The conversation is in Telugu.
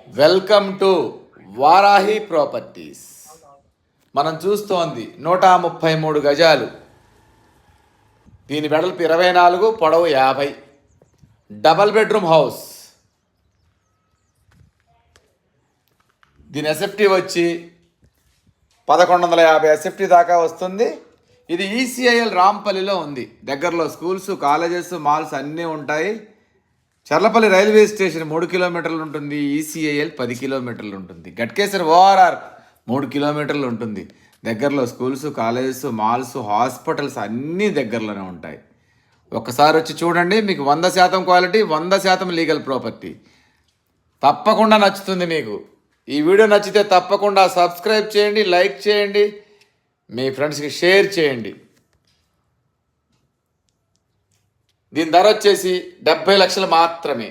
Welcome to Varahi properties. మనం చూస్తోంది 133 గజాలు. దీని వెడల్పు 24, పొడవు 50. Double bedroom house. దీని ఎస్ఎఫ్టీ వచ్చి 1150 ఎస్ఎఫ్టీ దాకా వస్తుంది. ఇది ఈసీఐఎల్ రాంపల్లిలో ఉంది. దగ్గరలో స్కూల్స్, కాలేజెస్, మాల్స్ అన్నీ ఉంటాయి. చర్లపల్లి రైల్వే స్టేషన్ 3 కిలోమీటర్లు ఉంటుంది. ఈసీఐఎల్ 10 కిలోమీటర్లు ఉంటుంది. గట్కేసర్ ఓఆర్ఆర్ 3 కిలోమీటర్లు ఉంటుంది. దగ్గరలో స్కూల్స్, కాలేజెస్, మాల్స్, హాస్పిటల్స్ అన్నీ దగ్గరలోనే ఉంటాయి. ఒక్కసారి వచ్చి చూడండి. మీకు 100% క్వాలిటీ, 100% లీగల్ ప్రాపర్టీ. తప్పకుండా నచ్చుతుంది మీకు. ఈ వీడియో నచ్చితే తప్పకుండా సబ్స్క్రైబ్ చేయండి, లైక్ చేయండి, మీ ఫ్రెండ్స్కి షేర్ చేయండి. దీని ధర వచ్చేసి 70 లక్షలు మాత్రమే.